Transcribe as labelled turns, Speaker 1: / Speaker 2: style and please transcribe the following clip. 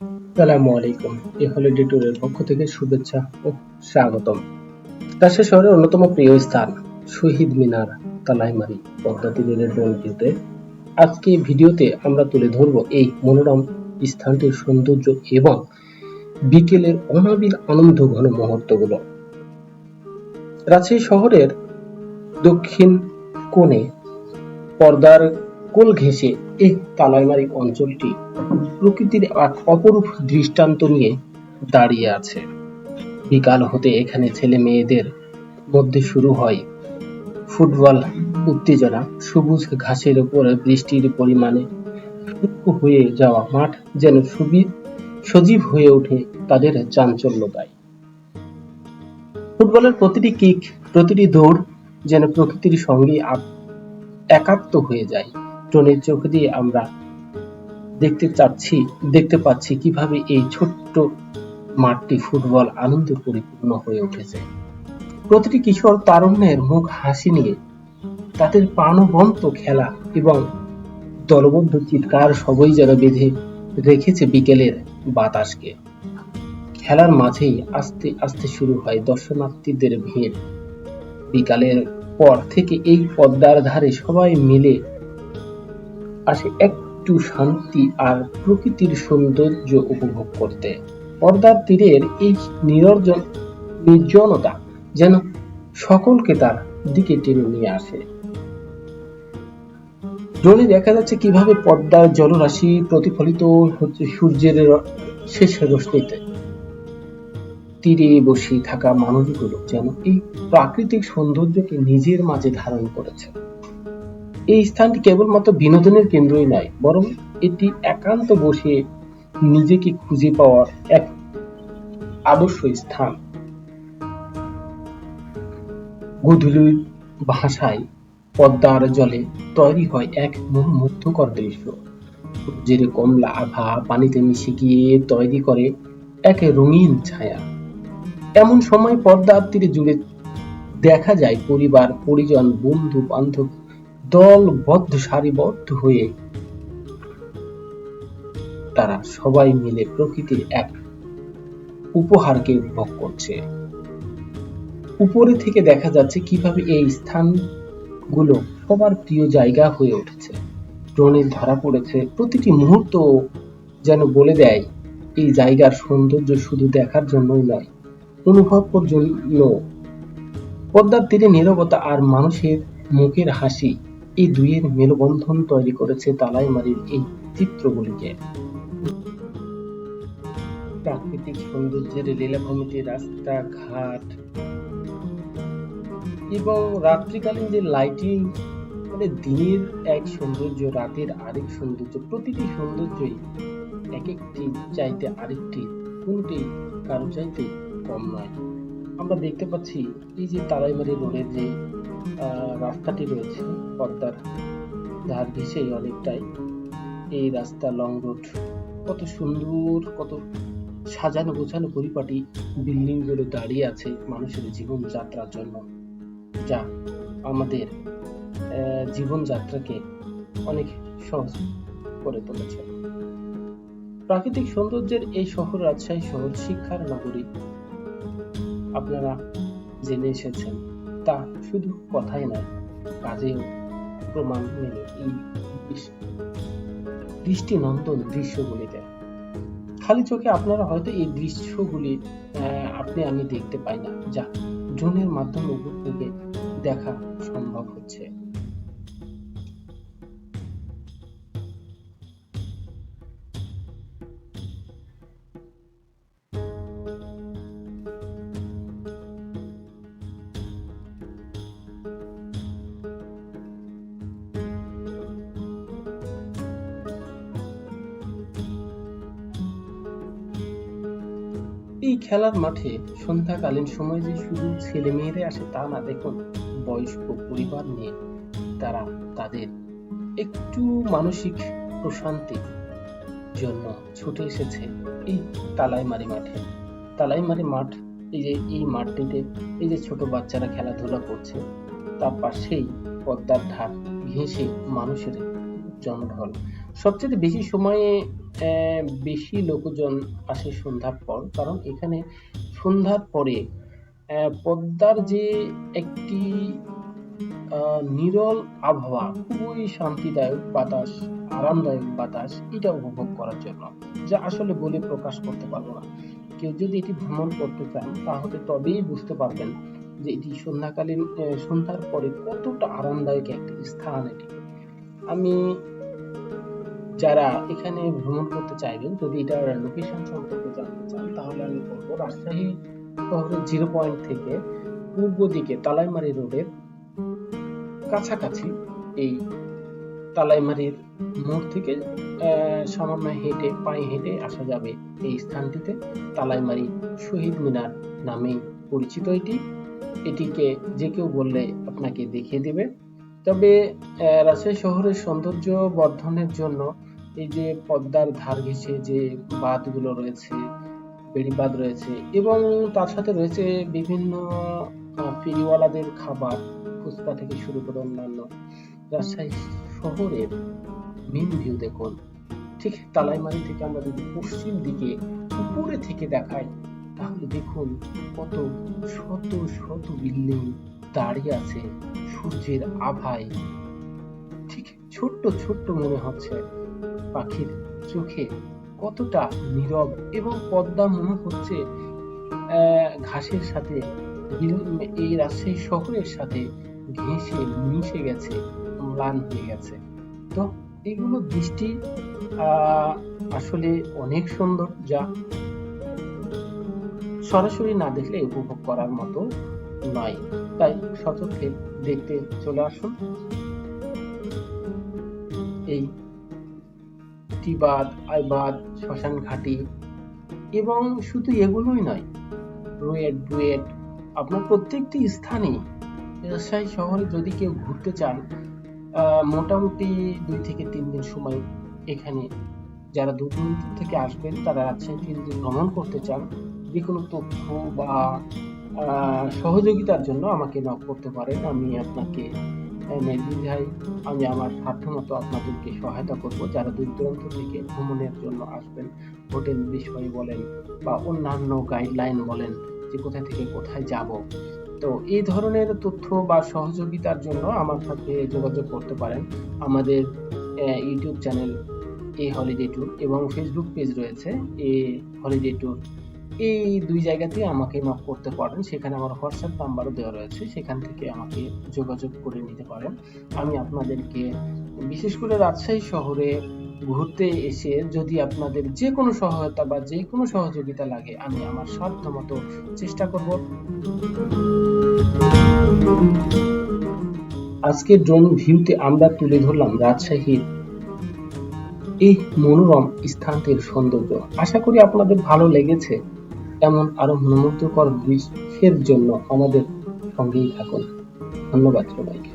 Speaker 1: আসসালামু আলাইকুম। এই হলিডে ট্যুরের পক্ষ থেকে শুভেচ্ছা ও স্বাগতম। রাজশাহী শহরের অন্যতম প্রিয় স্থান শহীদ মিনার, তালাইমারি, পদ্মা তীরের ড্রোন ভিউতে আজকে ভিডিওতে আমরা তুলে ধরব এই মনোরম স্থানটির সৌন্দর্য এবং বিকেলের অনাবিল আনন্দ ঘন মুহূর্তগুলো। রাজশাহী শহরের দক্ষিণ কোণে পদ্মার কোল ঘেঁষে এই তালাইমারি অঞ্চলটি প্রকৃতির এক অপরূপ দৃষ্টান্ত নিয়ে দাঁড়িয়ে আছে। বিকাল হতে এখানে ছেলে মেয়েদের মধ্যে শুরু হয় ফুটবল উত্তেজনা। সবুজ ঘাসের উপরে বৃষ্টির পরিমাণে শুষ্ক হয়ে যাওয়া মাঠ যেন সজীব হয়ে ওঠে তাদের চাঞ্চল্যতায়। ফুটবলের প্রতিটি কিক, প্রতিটি দৌড় যেন প্রকৃতির সঙ্গে একাত্ম হয়ে যায়। ড্রোনের চোখ দিয়ে আমরা দেখতে পাচ্ছি কিভাবে এই ছোট্ট মাঠটি ফুটবল আনন্দে পরিপূর্ণ হয়ে উঠেছে। প্রতিটি কিশোর তারুণ্যের মুখ হাসি নিয়ে তাদের প্রাণবন্ত খেলা এবং দলবদ্ধ চিৎকার সবই যেন বেঁধে রেখেছে বিকেলের বাতাসকে। খেলার মাঝেই আস্তে আস্তে শুরু হয় দর্শনার্থীদের ভিড়। বিকালের পর থেকে এই পদ্মার ধারে সবাই মিলে আসে একটু শান্তি আর প্রকৃতির সৌন্দর্য উপভোগ করতে। পদ্মার তীরের এই নির্জনতা যেন সকলকে তার দিকে টেনে নিয়ে আসে। ড্রোনে দেখা যাচ্ছে কিভাবে পদ্মার জলরাশি প্রতিফলিত হচ্ছে সূর্যের শেষ রশ্মিতে। তীরে বসে থাকা মানুষগুলো যেন এই প্রাকৃতিক সৌন্দর্যকে নিজের মাঝে ধারণ করেছে। এই স্থানটি কেবলমাত্র বিনোদনের কেন্দ্রই নয়, বরং এটি একান্ত বসে নিজেকে খুঁজে পাওয়ার এক আদর্শ স্থান। গোধূলির ভাষায় পদ্মার জলে তৈরি হয় এক মনোমুগ্ধকর দৃশ্য। সূর্যের কমলা আভা পানিতে মিশে গিয়ে তৈরি করে এক রঙিন ছায়া। এমন সময় পদ্মার তীরে জুড়ে দেখা যায় পরিবার, পরিজন, বন্ধু বান্ধব সারিবদ্ধ হয়ে তারা সবাই মিলে প্রকৃতির এক উপহারকে উপভোগ করছে। উপরে থেকে দেখা যাচ্ছে কিভাবে এই স্থানগুলো সবার প্রিয় জায়গা হয়ে উঠেছে। ড্রোনে ধরা পড়েছে প্রতিটি মুহূর্ত যেন বলে দেয় এই জায়গার সৌন্দর্য শুধু দেখার জন্যই নয়, অনুভব জন্য। পদ্মার তীরে নীরবতা আর মানুষের মুখের হাসি, এই দুইয়ের মেলবন্ধন তৈরি করেছে তালাইমারির এই চিত্রগুলিকে। প্রাকৃতিক সৌন্দর্যের লীলাভূমিতে রাস্তাঘাট এবং রাত্রিকালীন যে লাইটিং, মানে দিনের এক সৌন্দর্য, রাতের আরেক সৌন্দর্য, প্রতিটি সৌন্দর্যই এক একটি চাইতে আরেকটি কোনটি কারো চাইতে কম নয়। আমরা দেখতে পাচ্ছি এই যে তালাইমারি রোডের যে রাস্তাটি রয়েছে পদ্মার ধার ঘেঁষেই অনেকটাই এই রাস্তা, লং রোড, কত সুন্দর, কত সাজানো গোছানো পরিপাটি বিল্ডিং গুলো দাঁড়িয়ে আছে মানুষের জীবনযাত্রার জন্য, যা আমাদের জীবনযাত্রাকে অনেক সহজ করে তুলেছে। প্রাকৃতিক সৌন্দর্যের এই শহর রাজশাহী শহর শিক্ষার নগরী আপনারা জেনে এসেছেন, তা শুধু কথাই নয়, কাজেও প্রমাণ মেলে এই দৃষ্টিনন্দন দৃশ্যগুলিতে। খালি চোখে আপনারা হয়তো এই দৃশ্যগুলি আমি দেখতে পাই না, যা ড্রোনের মাধ্যমে উপর থেকে দেখা সম্ভব হচ্ছে। এই খেলার মাঠে সন্ধ্যাকালীন সময় যে শুধু ছেলে মেয়েরা আসে তা না, দেখুন বয়স্ক পরিবার নিয়ে তারা তাদের একটু মানসিক প্রশান্তির জন্য ছুটে এসেছে এই তালাইমারি মাঠে। তালাইমারি মাঠ, এই মাঠটিতে এই যে ছোট বাচ্চারা খেলাধুলা করছে, তার পাশেই পদ্মার ধার ঘেঁষে মানুষের জনঢল। সবচেয়ে বেশি সময়ে বেশি লোকজন আসে সন্ধ্যার পর, কারণ এখানে সন্ধ্যার পরে পদ্মার যে একটি নিরল আবহাওয়া, খুবই শান্তিদায়ক বাতাস, আরামদায়ক বাতাস, এটা উপভোগ করার জন্য, যা আসলে বলে প্রকাশ করতে পারবো না। কেউ যদি এটি ভ্রমণ করতে চান তাহলে তবেই বুঝতে পারবেন যে এটি সন্ধ্যাকালীন সন্ধ্যার পরে কতটা আরামদায়ক একটি স্থান এটি। আমি যারা এখানে ভ্রমণ করতে চাইবেন, যদি এটার লোকেশন সম্পর্কে জানতে চান, তাহলে আমি বলবো রাজশাহী শহরের 0 পয়েন্ট থেকে পূর্ব দিকে তালাইমারি রোডের কাছাকাছি, এই তালাইমারির মোড় থেকে সামান্য পায়ে হেঁটে আসা যাবে এই স্থানটিতে। তালাইমারি শহীদ মিনার নামে পরিচিত এটিকে যে কেউ বললে আপনাকে দেখিয়ে দেবে। তবে রাজশাহী শহরের সৌন্দর্য বর্ধনের জন্য এই যে পদ্মার ধার ঘেঁষে যে বাঁধগুলো রয়েছে, বেড়িবাঁধ রয়েছে, এবং তার সাথে রয়েছে বিভিন্ন ফেরিওয়ালাদের খাবার, ফুচকা থেকে শুরু করে অন্যান্য। রাজশাহী শহরের মেন ভিউ দেখুন, ঠিক তালাইমারি থেকে আমরা যদি পশ্চিম দিকে উপরে থেকে দেখাই, তাহলে দেখুন কত শত শত বিল্ডিং দাঁড়িয়ে আছে সূর্যের আভায়। ঠিক ছোট্ট ছোট্ট মনে হচ্ছে পাখির চোখে, কতটা নীরব, এবং পদ্মা মনে হচ্ছে ঘাসের সাথে, এই রাজশাহী শহরের সাথে ঘেঁষে মিশে গেছে, ম্লান হয়ে গেছে। তো এগুলো দৃষ্টি আসলে অনেক সুন্দর, যা সরাসরি না দেখলে উপভোগ করার মতো নয়। তাই সচক্ষে দেখতে চলে আসুন এই টিবাদ, আইবাদ, শ্মশান ঘাটি, এবং শুধু এগুলোই নয়, রুয়েট, বুয়েট, আপনার প্রত্যেকটি স্থানে রাজশাহী শহরে যদি কেউ ঘুরতে চান, মোটামুটি 2 থেকে 3 দিন সময় এখানে, যারা দূর দূরান্ত থেকে আসবেন তারা রাজশাহী 3 দিন ভ্রমণ করতে চান, যে কোনো তথ্য বা সহযোগিতার জন্য আমাকে নক করতে পারেন। আমি আপনাকে নির্দ্বিধায়, আমি আমার সাধ্যমতো আপনাদেরকে সহায়তা করব। যারা দূর দূরান্ত থেকে ভ্রমণের জন্য আসবেন, হোটেল বিষয় বলেন বা অন্যান্য গাইডলাইন বলেন, যে কোথা থেকে কোথায় যাব, তো এই ধরনের তথ্য বা সহযোগিতার জন্য আমার সাথে যোগাযোগ করতে পারেন। আমাদের YouTube channel a holiday tour এবং ফেসবুক পেজ রয়েছে এ হলিডে ট্যুর, এই 2 জায়গাতেই আমাকে নক করতে পারেন। সেখানে আমার হোয়াটসঅ্যাপ নাম্বারও দেওয়া রয়েছে, সেখান থেকে আমাকে যোগাযোগ করে নিতে পারেন। আমি আপনাদেরকে, বিশেষ করে রাজশাহী শহরে ঘুরতে এসে যদি আপনাদের যে কোনো সহায়তা বা যে কোনো সহযোগিতা লাগে, আমি আমার সাধ্যমতো চেষ্টা করব। আজকে ড্রোন ভিউতে আমরা তুলে ধরলাম রাজশাহীর এই মনোরম স্থানটির সৌন্দর্য। আশা করি আপনাদের ভালো লেগেছে। এমন আরো মনোমুগ্ধকর দৃশ্যের জন্য আমাদের সঙ্গেই থাকুন। ধন্যবাদ সবাইকে।